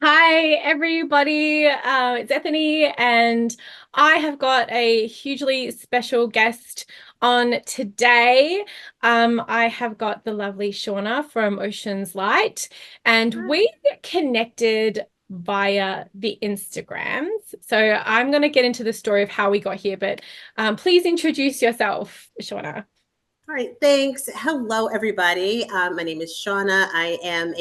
Hi, everybody. It's Ethony, and I have got a hugely special guest on today. I have got the lovely Shawna from Ocean's Light, and we connected via the Instagrams. So I'm going to get into the story of how we got here, but please introduce yourself, Shawna. All right, thanks. Hello, everybody. My name is Shawna. I am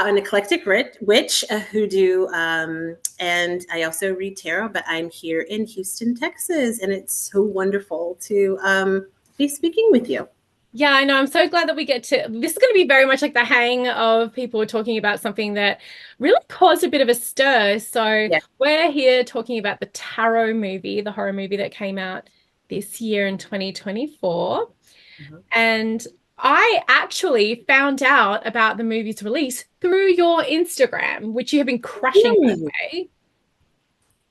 an eclectic witch, a hoodoo, and I also read tarot, but I'm here in Houston, Texas, and it's so wonderful to be speaking with you. Yeah, I know. I'm so glad that we get to. This is going to be very much like the hang of people talking about something that really caused a bit of a stir. So Yeah. we're here talking about the Tarot movie, the horror movie that came out this year in 2024. And I actually found out about the movie's release through your Instagram, which you have been crushing, by the way.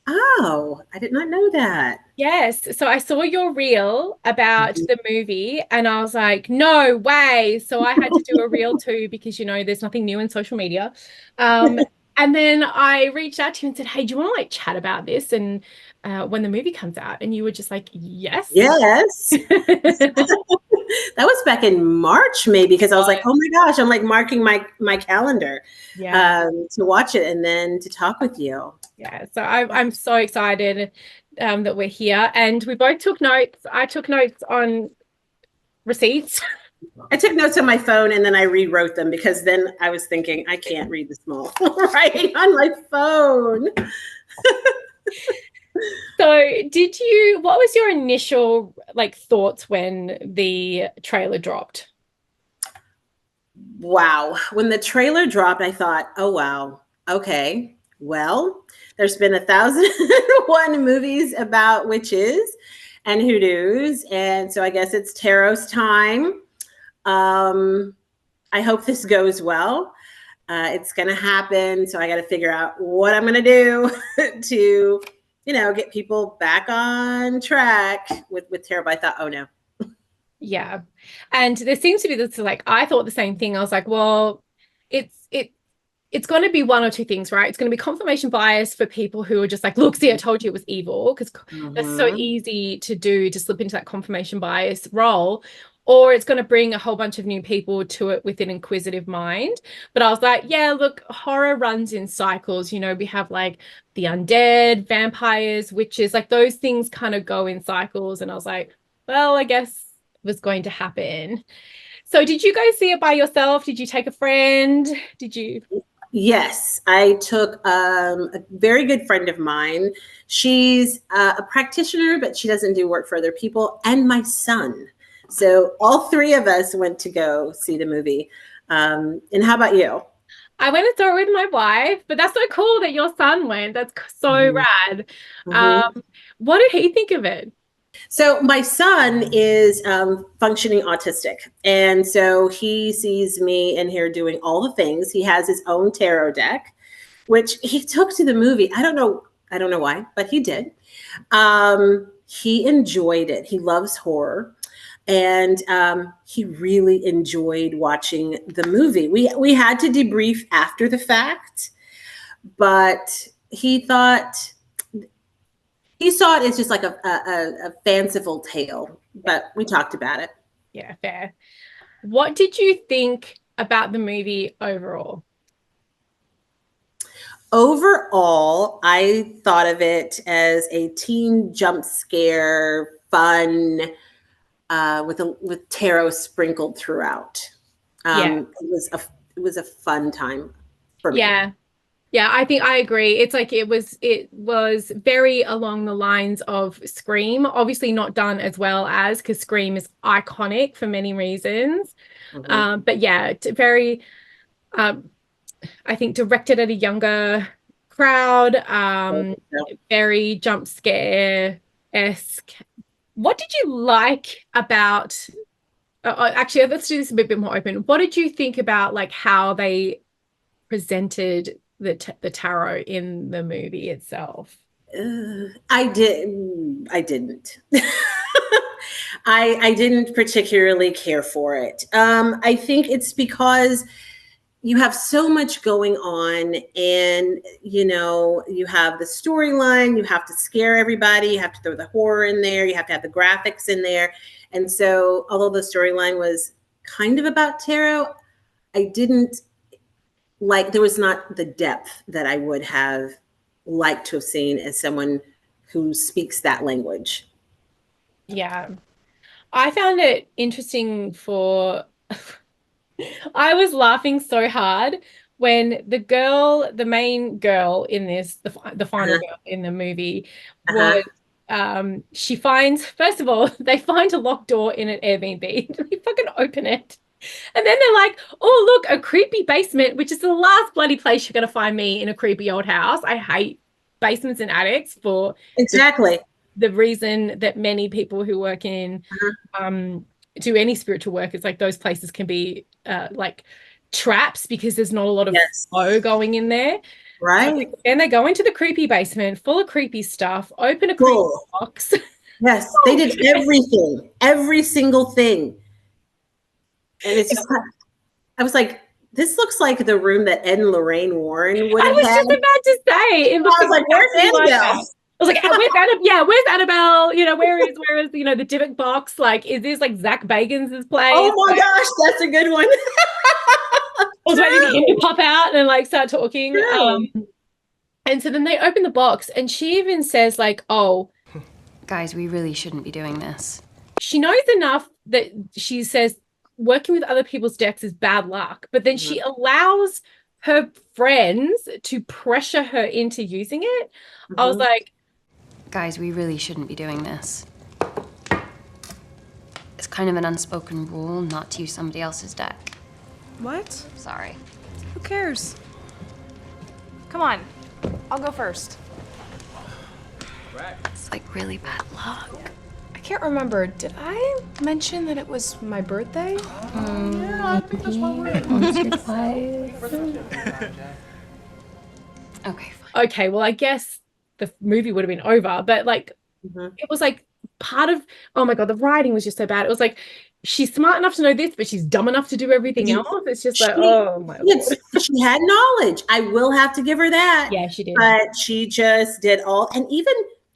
Oh, I did not know that. Yes. So I saw your reel about the movie and I was like, no way. So I had to do a reel too because, there's nothing new in social media. And then I reached out to you and said, hey, do you want to chat about this? And when the movie comes out, and you were just like, yes. Yes. That was back in March, maybe, because I was like, oh my gosh, I'm like marking my calendar to watch it and then to talk with you. Yeah, so I'm so excited that we're here, and we both took notes. I took notes on receipts. I took notes on my phone and then I rewrote them because then I was thinking I can't read the small writing on my phone. So what was your initial thoughts when the trailer dropped? Wow. When the trailer dropped, I thought, oh, wow. Okay. Well, there's been 1,001 movies about witches and hoodoos. And so I guess it's tarot's time. I hope this goes well. It's going to happen. So I got to figure out what I'm going to do to, get people back on track with tarot. But I thought, oh no. Yeah. And there seems to be this, I thought the same thing. I was like, well, it's going to be one or two things, right? It's going to be confirmation bias for people who are just like, look, see, I told you it was evil, because that's so easy to do, to slip into that confirmation bias role. Or it's going to bring a whole bunch of new people to it with an inquisitive mind. But I was like, yeah, look, horror runs in cycles. We have the undead, vampires, witches, those things kind of go in cycles. And I was like, well, I guess it was going to happen. So did you guys see it by yourself? Did you take a friend? Did you? Yes, I took a very good friend of mine. She's a practitioner, but she doesn't do work for other people, and my son. So all three of us went to go see the movie. And how about you? I went and saw it with my wife, but that's so cool that your son went. That's so rad. What did he think of it? So my son is functioning autistic. And so he sees me in here doing all the things. He has his own tarot deck, which he took to the movie. I don't know why, but he did. He enjoyed it. He loves horror. And he really enjoyed watching the movie. We had to debrief after the fact, but he saw it as just like a fanciful tale, but we talked about it. Yeah, fair. What did you think about the movie overall? Overall, I thought of it as a teen jump scare, fun, with tarot sprinkled throughout. It was a fun time for me. Yeah, I think I agree. It's it was very along the lines of Scream, obviously not done as well as, because Scream is iconic for many reasons. But yeah, very, I think directed at a younger crowd, very jump scare-esque. What did you like about, actually, let's do this a bit more open. What did you think about how they presented the tarot in the movie itself? I didn't. I didn't particularly care for it. I think it's because you have so much going on, and you have the storyline, you have to scare everybody, you have to throw the horror in there, you have to have the graphics in there. And so although the storyline was kind of about tarot, I didn't there was not the depth that I would have liked to have seen as someone who speaks that language. Yeah. I found it interesting I was laughing so hard when the main girl in this, the final girl in the movie was, she finds, first of all, they find a locked door in an Airbnb. They fucking open it. And then they're like, oh, look, a creepy basement, which is the last bloody place you're going to find me, in a creepy old house. I hate basements and attics for exactly the reason that many people who work in do any spiritual work. It's like those places can be like traps because there's not a lot of flow going in there. Right. And they go into the creepy basement full of creepy stuff, open a creepy box. Yes, they did everything, every single thing. And it's just I was like, this looks like the room that Ed and Lorraine Warren would have had. I was just about to say. I was like, where's Annabelle? I was like, where's Annabelle? Where is the Dybbuk box? Like, is this like Zach Bagans' place? Oh my gosh, that's a good one. I was waiting for him to pop out and like start talking. And so then they open the box and she even says like, oh, guys, we really shouldn't be doing this. She knows enough that she says working with other people's decks is bad luck, but then she allows her friends to pressure her into using it. I was like, guys, we really shouldn't be doing this. It's kind of an unspoken rule not to use somebody else's deck. What? Sorry. Who cares? Come on, I'll go first. It's like really bad luck. I can't remember. Did I mention that it was my birthday? Yeah, I think that's what we're Okay, fine. Okay, well, I guess the movie would have been over, but like it was like part of, oh my God, the writing was just so bad. It was like, she's smart enough to know this, but she's dumb enough to do everything else. It's just like, oh my Lord. She had knowledge. I will have to give her that. Yeah, she did. But she just did all, and even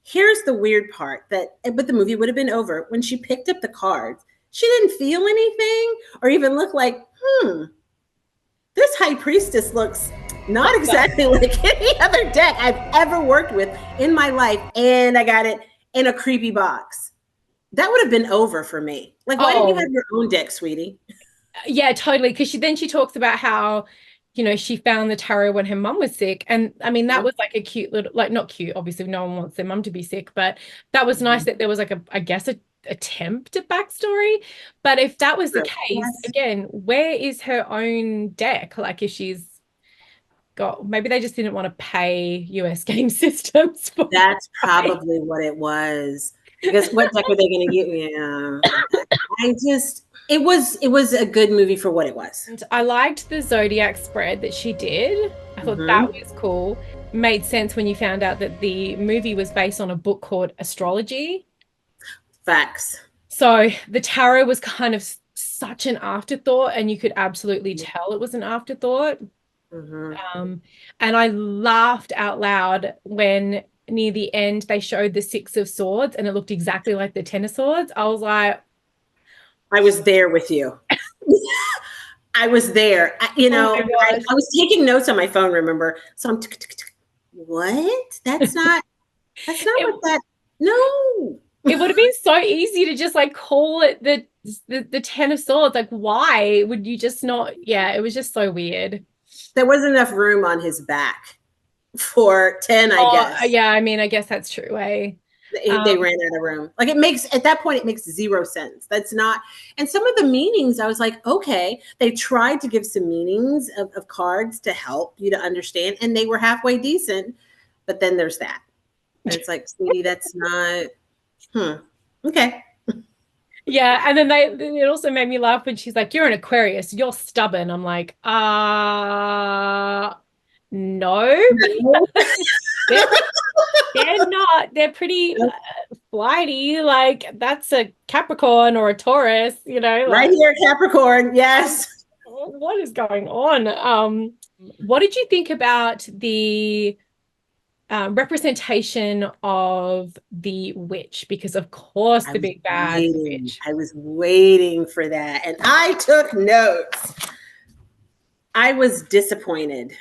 here's the weird part but the movie would have been over when she picked up the cards. She didn't feel anything or even look like, this high priestess looks not exactly like any other deck I've ever worked with in my life. And I got it in a creepy box. That would have been over for me. Like, why didn't you have your own deck, sweetie? Yeah, totally. Because she talks about how, she found the tarot when her mum was sick. And I mean, that was like a cute little, like not cute, obviously no one wants their mum to be sick, but that was nice that there was like a attempt at backstory. But if that was the case, again, where is her own deck? Like if she's got, maybe they just didn't want to pay US game systems. That's probably what it was. Because what deck are they going to get? Yeah. It was a good movie for what it was. And I liked the Zodiac spread that she did. I thought that was cool. Made sense when you found out that the movie was based on a book called Astrology. Facts. So the tarot was kind of such an afterthought, and you could absolutely tell it was an afterthought. And I laughed out loud when near the end they showed the Six of Swords and it looked exactly like the Ten of Swords. I was like, I was there with you. I was there. I was taking notes on my phone, remember? So I'm what? That's not what that. No. It would have been so easy to just like call it the Ten of Swords. Like, why would you just not? Yeah, it was just so weird. There wasn't enough room on his back for 10, I guess. Yeah, I mean, I guess that's true. They ran out of room. Like it makes zero sense. That's not. And some of the meanings, I was like, okay, they tried to give some meanings of cards to help you to understand, and they were halfway decent. But then there's that. And it's like, sweetie, that's not. Okay. Yeah, and then it also made me laugh when she's like, "You're an Aquarius, you're stubborn." I'm like, no. They're not. They're pretty flighty. Like that's a Capricorn or a Taurus, like, right here, Capricorn. Yes. what is going on? What did you think about the representation of the witch? Because of course the big bad witch. I was waiting for that, and I took notes. I was disappointed.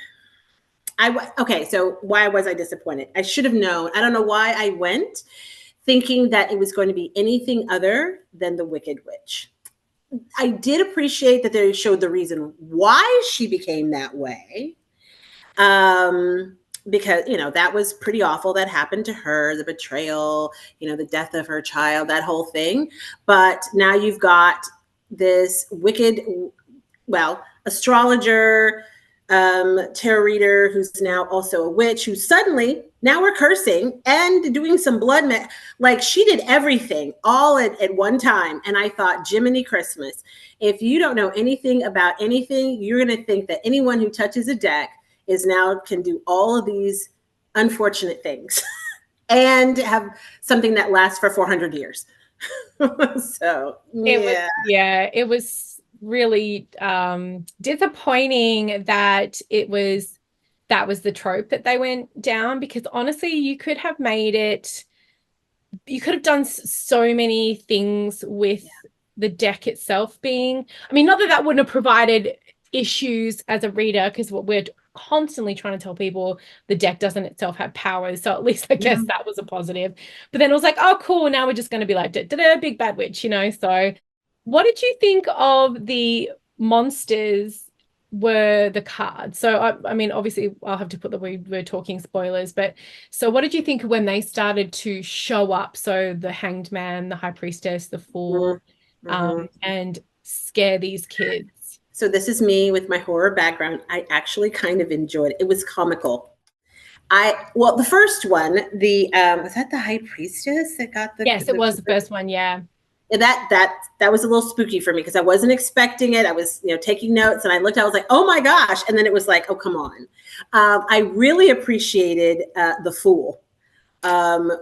Okay, so why was I disappointed? I should have known. I don't know why I went thinking that it was going to be anything other than the Wicked Witch. I did appreciate that they showed the reason why she became that way. Because, that was pretty awful. That happened to her, the betrayal, the death of her child, that whole thing. But now you've got this wicked, astrologer, tarot reader who's now also a witch, who suddenly now we're cursing and doing some blood. Like she did everything all at one time. And I thought, Jiminy Christmas, if you don't know anything about anything, you're going to think that anyone who touches a deck can do all of these unfortunate things and have something that lasts for 400 years. So it was really disappointing that that was the trope that they went down, because honestly you could have done so many things with the deck itself being, not that wouldn't have provided issues as a reader, because what we're constantly trying to tell people, the deck doesn't itself have powers, so at least I guess that was a positive. But then it was like, oh cool, now we're just going to be like big bad witch, so what did you think of the monsters were the cards? So obviously I'll have to put that we're talking spoilers, but so what did you think when they started to show up? So the Hanged Man, the High Priestess, the Fool, and scare these kids. So this is me with my horror background. I actually kind of enjoyed it. It was comical. The first one, was that the High Priestess that got the? Yes, it was the first one. Yeah. That was a little spooky for me because I wasn't expecting it. I was, taking notes, and I looked. I was like, "Oh my gosh!" And then it was like, "Oh, come on!" I really appreciated the Fool.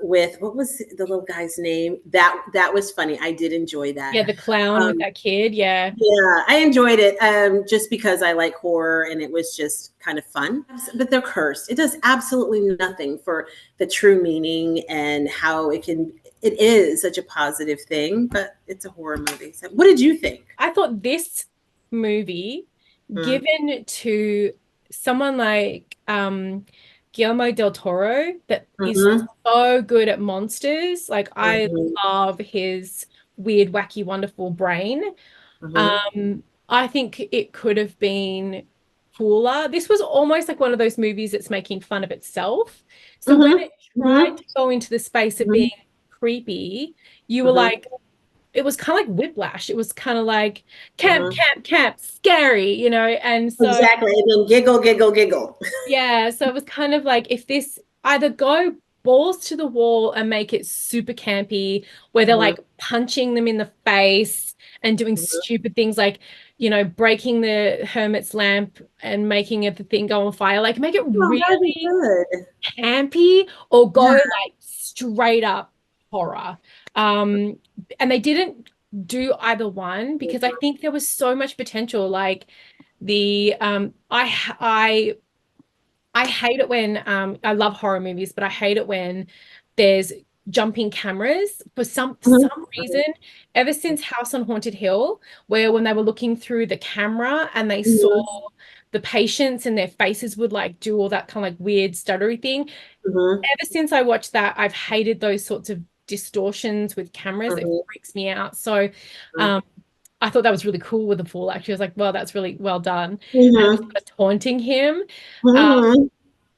With what was the little guy's name? That was funny. I did enjoy that. Yeah, the clown with that kid. Yeah, I enjoyed it. Just because I like horror, and it was just kind of fun. But they're cursed. It does absolutely nothing for the true meaning and how it is such a positive thing. But it's a horror movie. So, what did you think? I thought this movie, given to someone like Guillermo del Toro, that is so good at monsters. Like I love his weird, wacky, wonderful brain. I think it could have been cooler. This was almost like one of those movies that's making fun of itself. So when it tried to go into the space of being creepy, you were like, it was kind of like Whiplash. It was kind of like camp, scary, and so exactly. And then giggle, giggle, giggle. Yeah, so it was kind of like, if this either go balls to the wall and make it super campy, where they're like punching them in the face and doing stupid things like, breaking the hermit's lamp and making the thing go on fire, like make it really good, campy, or go like straight up horror. And they didn't do either one, because I think there was so much potential. Like I hate it when I love horror movies, but I hate it when there's jumping cameras for some reason. Ever since House on Haunted Hill, where when they were looking through the camera and they saw the patients and their faces would like do all that kind of like weird stuttery thing. Ever since I watched that, I've hated those sorts of distortions with cameras. It freaks me out. So I thought that was really cool with the Fool. Actually, I was like, well, that's really well done. And I was kind of taunting him. And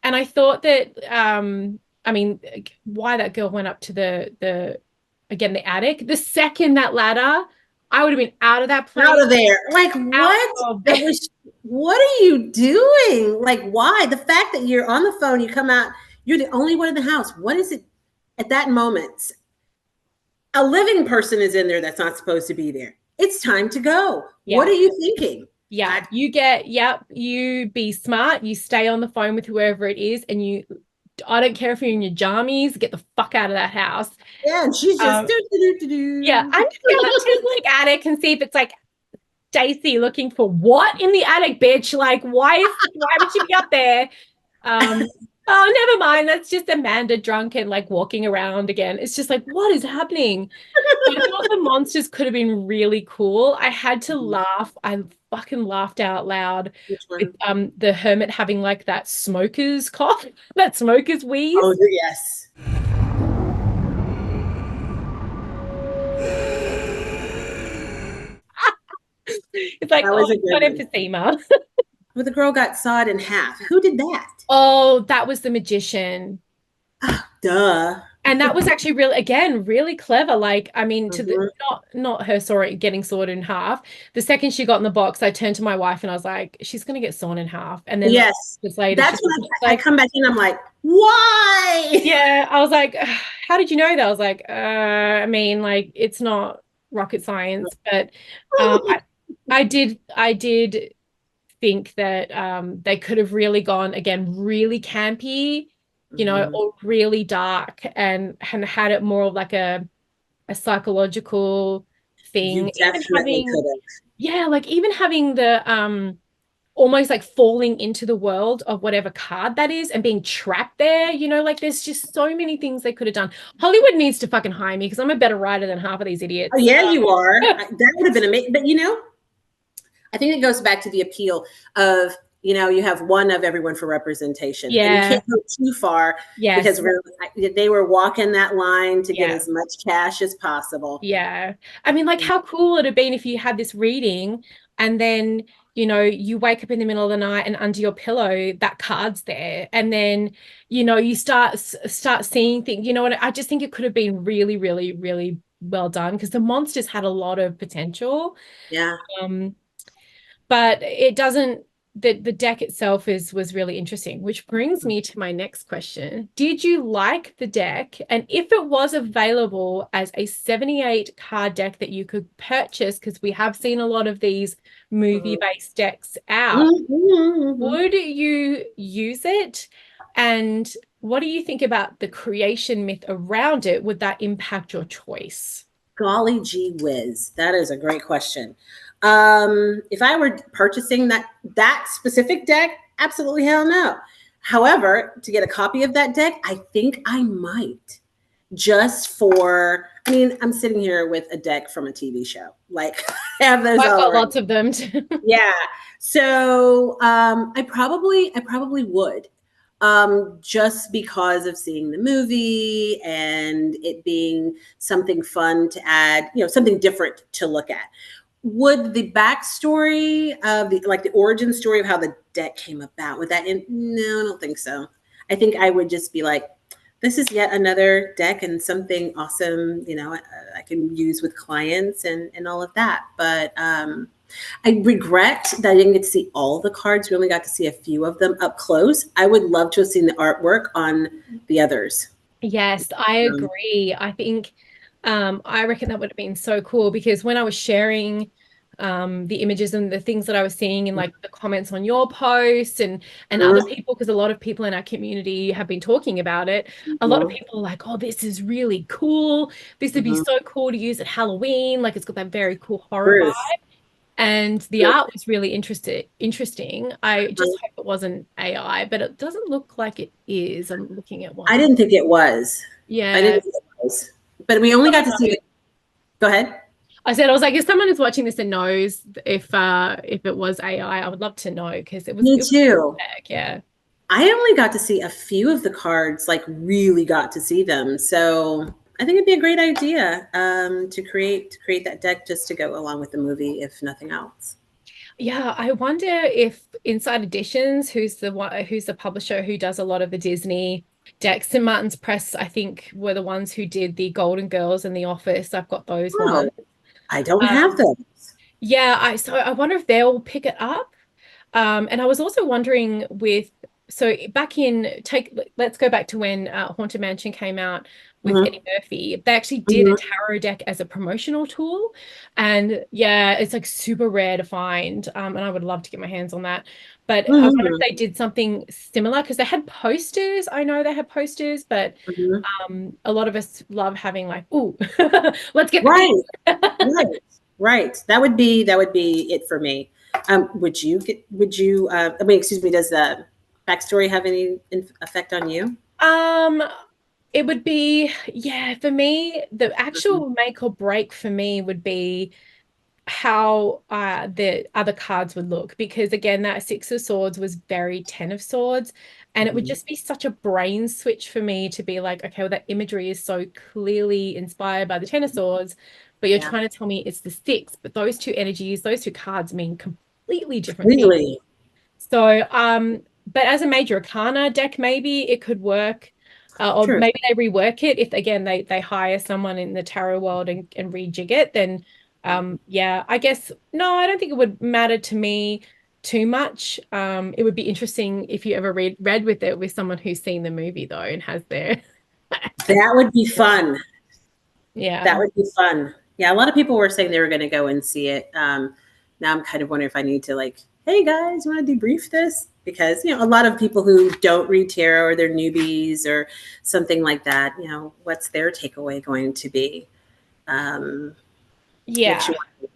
I thought that why that girl went up to the attic, the second that ladder, I would have been out of that place. Out of there. Like, what? What are you doing? Like, why? The fact that you're on the phone, you come out, you're the only one in the house. What is it at that moment? A living person is in there that's not supposed to be there. It's time to go. Yeah. What are you thinking? Yeah, you be smart. You stay on the phone with whoever it is, and I don't care if you're in your jammies, get the fuck out of that house. Yeah, and she's just Yeah, I'm just going to like attic and see if it's like Stacy looking for what in the attic, bitch? Like, why would she be up there? Oh, never mind. That's just Amanda drunk and like walking around again. It's just like, what is happening? I thought the monsters could have been really cool. I had to laugh. I fucking laughed out loud Which with one? the hermit having like that smoker's cough, that smoker's wheeze. Oh, yes. It's like, That was oh, a good got one. emphysema. Well, the girl got sawed in half. Who did that? Oh, that was the magician. Duh. And that was actually really clever. Like, I mean, to the Mhm. not her sorry getting sawed in half. The second she got in the box, I turned to my wife and I was like, she's gonna get sawn in half. And then like, Yes. just later, That's she's when I like, come back in. I'm like, why? yeah, I was like, how did you know that? I was like, I mean, like, it's not rocket science, but I did think that they could have really gone again, really campy, Mhm. or really dark and had it more of like a psychological You thing. Even definitely having, could have. yeah, like even having the almost like falling into the world of whatever card that is and being trapped there, like there's just so many things they could have done. Hollywood needs to fucking hire me because I'm a better writer than half of these Oh, idiots. yeah, you are. That would have been amazing. But I think it goes back to the appeal of, you have one of everyone for representation, and you Yeah. can't go too far because Yes. they were walking that line to get Yeah. as much cash as possible. Yeah. I mean, like, how cool would it have been if you had this reading and then, you wake up in the middle of the night and under your pillow, that card's there. And then, you start seeing things, what I just think it could have been really, really, really well done because the monsters had a lot of potential. Yeah. But it doesn't the deck itself was really interesting, which brings me to my next question. Did you like the deck? And if it was available as a 78 card deck that you could purchase, because we have seen a lot of these movie-based decks out, would you use it? And what do you think about the creation myth around it? Would that impact your choice? Golly gee whiz. That is a great question. If I were purchasing that specific deck, absolutely hell no. However, to get a copy of that deck, I think I might. I mean, I'm sitting here with a deck from a TV show. Like, I have those I've got already. lots of them too. Yeah. So I probably would. Just because of seeing the movie and it being something fun to add, something different to look at. Would the backstory of the origin story of how the deck came about, would that in? No, I don't think so. I think I would just be like, this is yet another deck and something awesome, I can use with clients and all of that. But I regret that I didn't get to see all the cards. We only got to see a few of them up close. I would love to have seen the artwork on the others. Yes, I agree. I think I reckon that would have been so cool because when I was sharing the images and the things that I was seeing in like the comments on your posts and other people, because a lot of people in our community have been talking about it. A lot of people are like, oh, this is really cool. This would be so cool to use at Halloween. Like it's got that very cool horror vibe. And the art was really interesting. I just hope it wasn't AI, but it doesn't look like it is. I'm looking at one. I didn't think it was. Yeah. I didn't think it was. But we only got to see it. Go ahead. I was like, if someone is watching this and knows if it was AI, I would love to know because it was. Me too. Yeah. I only got to see a few of the cards, like really got to see them. So I think it'd be a great idea to create that deck just to go along with the movie, if nothing else. Yeah, I wonder if Inside Editions, who's the publisher who does a lot of the Disney decks, St. Martin's Press, I think were the ones who did the Golden Girls and The Office. I've got those ones. I don't have those. Yeah, I wonder if they'll pick it up. And I was also wondering let's go back to when Haunted Mansion came out with Eddie Murphy. They actually did a tarot deck as a promotional tool. And yeah, it's like super rare to find. And I would love to get my hands on that. But I wonder if they did something similar because they had posters. I know they had posters, but a lot of us love having like, ooh, let's get right. Right. That would be it for me. Would you excuse me, does the backstory have any effect on you? It would be, yeah, for me, the Mhm. actual make or break for me would be how the other cards would look, because again, that Six of Swords was very Ten of Swords, and it would Mhm. just be such a brain switch for me to be like, okay, well, that imagery is so clearly inspired by the Ten of Swords, but you're Yeah. trying to tell me it's the six, but those two energies, those two cards mean completely different things. Really? So, but as a major arcana deck, maybe it could work. Or True. maybe they rework it if again they hire someone in the tarot world and rejig it, then yeah, I guess no, I don't think it would matter to me too much. It would be interesting if you ever read with it with someone who's seen the movie though and has their That would be fun. yeah. That would be fun. Yeah, a lot of people were saying they were going to go and see it. Now I'm kind of wondering if I need to like, hey guys, want to debrief this? Because a lot of people who don't read tarot or they're newbies or something like that, what's their takeaway going to be? Which Yeah. one?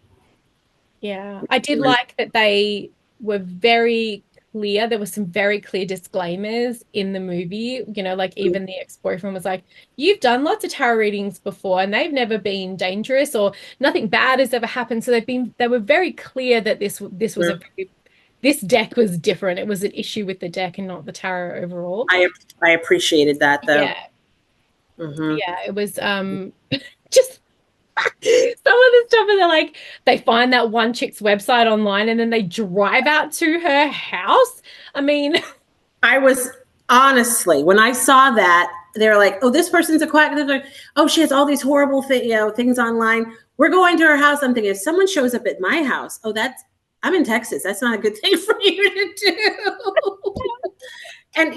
Yeah, I did like that they were very clear. There were some very clear disclaimers in the movie. Like even the ex-boyfriend was like, "You've done lots of tarot readings before, and they've never been dangerous or nothing bad has ever happened." So they were very clear that this was this deck was different. It was an issue with the deck and not the tarot overall. I appreciated that though. Yeah, Mm-hmm. yeah, it was just some of the stuff, and they're like, they find that one chick's website online and then they drive out to her house. I mean, I was honestly, when I saw that, they were like, "Oh, this person's a quack." They're like, "Oh, she has all these horrible things online. We're going to her house." I'm thinking, if someone shows up at my house, I'm in Texas. That's not a good thing for you to do. And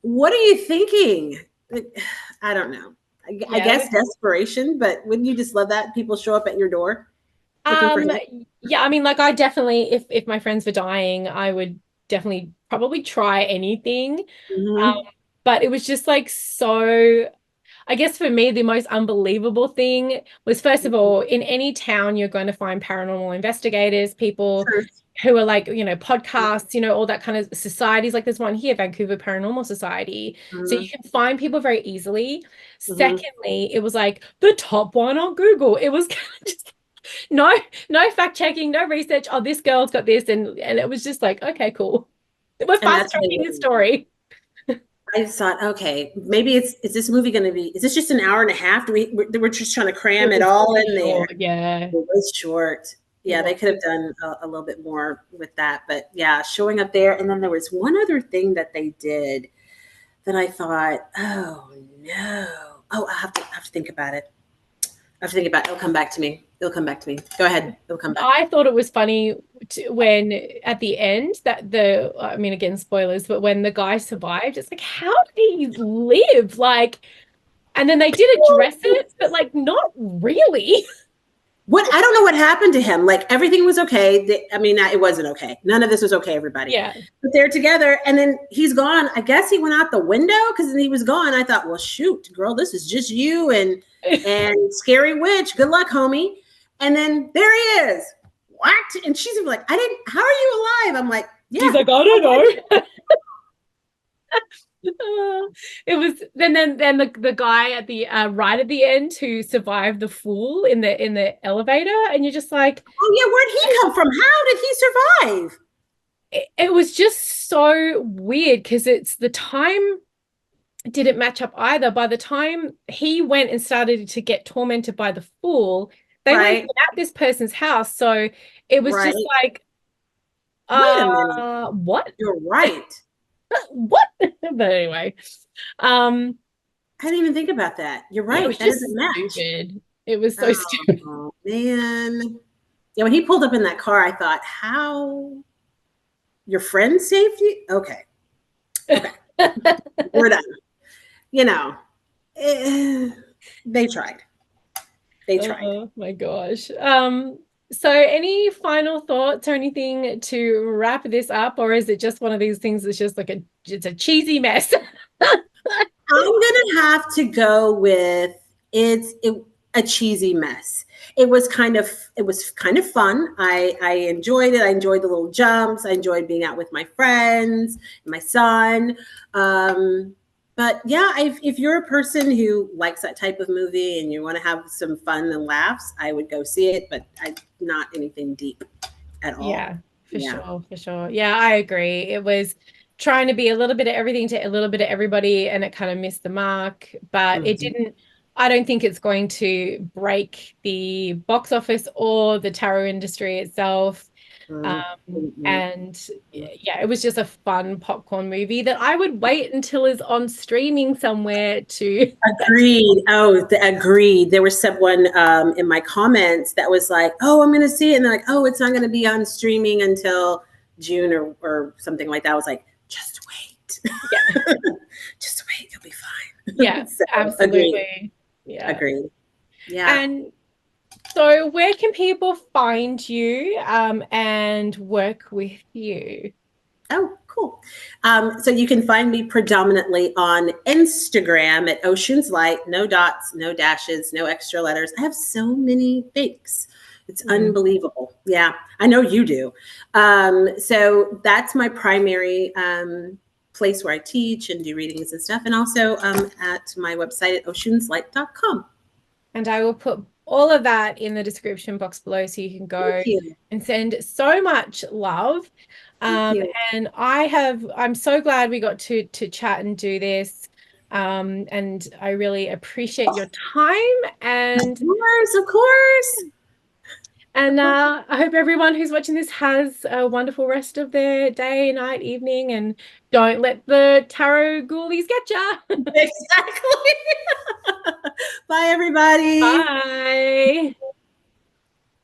what are you thinking? I don't know. I guess desperation, but wouldn't you just love that people show up at your door looking for help? yeah, I mean, like I definitely, if my friends were dying, I would definitely probably try anything. Mm-hmm. But it was just like so, I guess for me, the most unbelievable thing was, first of all, in any town, you're going to find paranormal investigators, people Sure. who are like, podcasts, all that kind of societies. Like there's one here, Vancouver Paranormal Society. So you can find people very easily. Mm-hmm. Secondly, it was like the top one on Google. It was kind of just no fact checking, no research. Oh, this girl's got this. And it was just like, okay, cool. We're fast tracking the story. I thought, okay, maybe is this movie going to be, is this just an hour and a half? We're just trying to cram it all in there. Yeah. It was short. Yeah, they could have done a little bit more with that. But yeah, showing up there. And then there was one other thing that they did that I thought, oh no. Oh, I have to think about it. It'll come back to me. Go ahead. It'll come back. I thought it was funny when at the end that I mean, again, spoilers, but when the guy survived, it's like, how did he live? Like, and then they did address it, but like, not really. I don't know what happened to him. Like everything was okay. It wasn't okay. None of this was okay, everybody. Yeah. But they're together and then he's gone. I guess he went out the window because he was gone. I thought, well, shoot, girl, this is just you and Scary Witch. Good luck, homie. And then there he is. What? And she's like, how are you alive? I'm like, yeah. He's like, I don't know. It was then the guy at the right at the end who survived the fall in the elevator, and you're just like, oh yeah, where'd he come from? How did he survive? It was just so weird because it's the time didn't match up either. By the time he went and started to get tormented by the fool, they went at this person's house, so it was just like, wait a minute, what? You're right. What? But anyway, I didn't even think about that. You're right. That doesn't match. Stupid. It was so stupid. Oh man. Yeah, when he pulled up in that car, I thought, how your friend saved you? Okay. We're done. They tried. Oh my gosh. So any final thoughts or anything to wrap this up, or is it just one of these things that's just like it's a cheesy mess? I'm gonna have to go with a cheesy mess. It was kind of fun. I enjoyed it. I enjoyed the little jumps. I enjoyed being out with my friends, my son. But yeah, if you're a person who likes that type of movie and you want to have some fun and laughs, I would go see it, but not anything deep at all. Yeah, for sure. Yeah, I agree. It was trying to be a little bit of everything to a little bit of everybody, and it kind of missed the mark, but it didn't. I don't think it's going to break the box office or the tarot industry itself. And yeah, it was just a fun popcorn movie that I would wait until is on streaming somewhere to. Agreed. Oh, agreed. There was someone in my comments that was like, "Oh, I'm going to see it," and they're like, "Oh, it's not going to be on streaming until June or something like that." I was like, "Just wait. Yeah. Just wait. You'll be fine." Yeah, So, absolutely. Agreed. Yeah. Agreed. Yeah. And so where can people find you and work with you? Oh, cool. So you can find me predominantly on Instagram at Oceans Light, no dots, no dashes, no extra letters. I have so many fakes. It's unbelievable. Yeah, I know you do. So that's my primary place where I teach and do readings and stuff. And also at my website at oceanslight.com. And I will put all of that in the description box below so you can go and send so much love. And I'm so glad we got to chat and do this. And I really appreciate your time. And of course. And I hope everyone who's watching this has a wonderful rest of their day, night, evening, and don't let the tarot ghoulies get ya. Exactly. Bye, everybody. Bye.